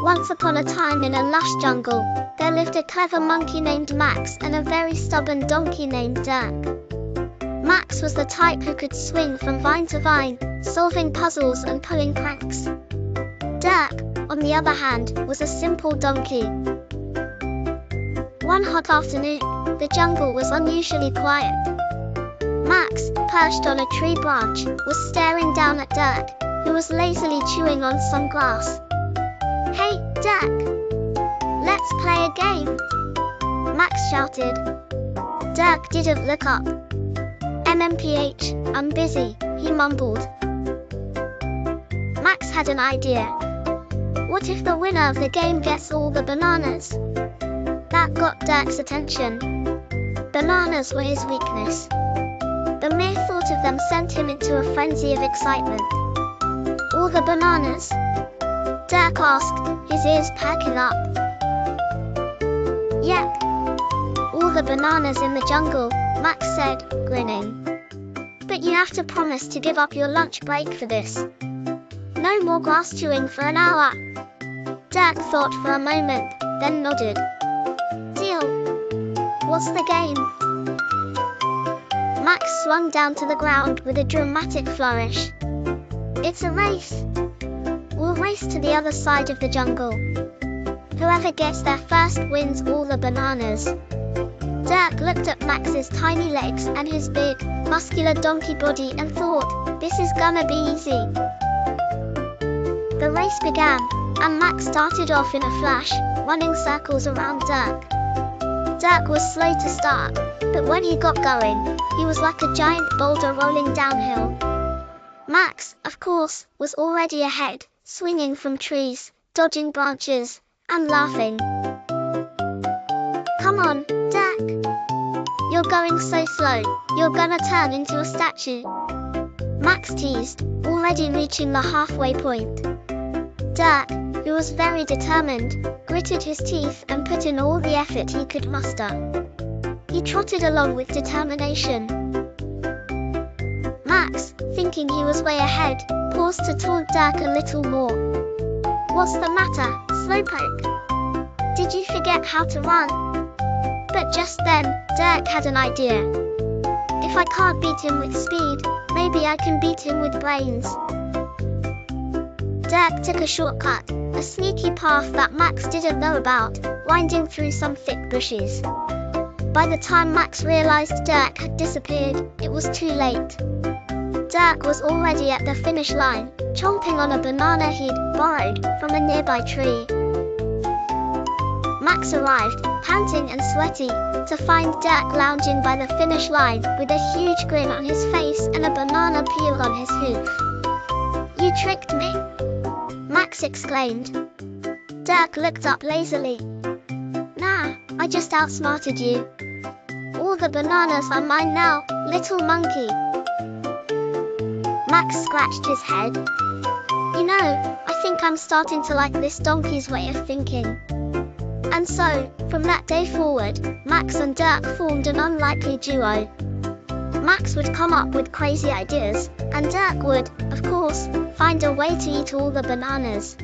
Once upon a time in a lush jungle, there lived a clever monkey named Max and a very stubborn donkey named Dirk. Max was the type who could swing from vine to vine, solving puzzles and pulling pranks. Dirk, on the other hand, was a simple donkey. One hot afternoon, the jungle was unusually quiet. Max, perched on a tree branch, was staring down at Dirk, who was lazily chewing on some grass. "Hey, Dirk! Let's play a game!" Max shouted. Dirk didn't look up. "MMPH, I'm busy," he mumbled. Max had an idea. What if the winner of the game gets all the bananas? That got Dirk's attention. Bananas were his weakness. The mere thought of them sent him into a frenzy of excitement. "All the bananas?" Dirk asked, his ears perking up. "Yep. All the bananas in the jungle," Max said, grinning. "But you have to promise to give up your lunch break for this. No more grass chewing for an hour." Dirk thought for a moment, then nodded. "Deal. What's the game?" Max swung down to the ground with a dramatic flourish. "It's a race. We'll race to the other side of the jungle. Whoever gets there first wins all the bananas." Dirk looked at Max's tiny legs and his big, muscular donkey body and thought, this is gonna be easy. The race began, and Max started off in a flash, running circles around Dirk. Dirk was slow to start, but when he got going, he was like a giant boulder rolling downhill. Max, of course, was already ahead, swinging from trees, dodging branches, and laughing. "Come on, Dirk! You're going so slow, you're gonna turn into a statue," Max teased, already reaching the halfway point. Dirk, who was very determined, gritted his teeth and put in all the effort he could muster. He trotted along with determination. Max, thinking he was way ahead, paused to taunt Dirk a little more. "What's the matter, slowpoke? Did you forget how to run?" But just then, Dirk had an idea. "If I can't beat him with speed, maybe I can beat him with brains." Dirk took a shortcut, a sneaky path that Max didn't know about, winding through some thick bushes. By the time Max realized Dirk had disappeared, it was too late. Dirk was already at the finish line, chomping on a banana he'd borrowed from a nearby tree. Max arrived, panting and sweaty, to find Dirk lounging by the finish line with a huge grin on his face and a banana peel on his hoof. "You tricked me!" Max exclaimed. Dirk looked up lazily. "Nah, I just outsmarted you. All the bananas are mine now, little monkey." Max scratched his head. "You know, I think I'm starting to like this donkey's way of thinking." And so, from that day forward, Max and Dirk formed an unlikely duo. Max would come up with crazy ideas, and Dirk would, of course, find a way to eat all the bananas.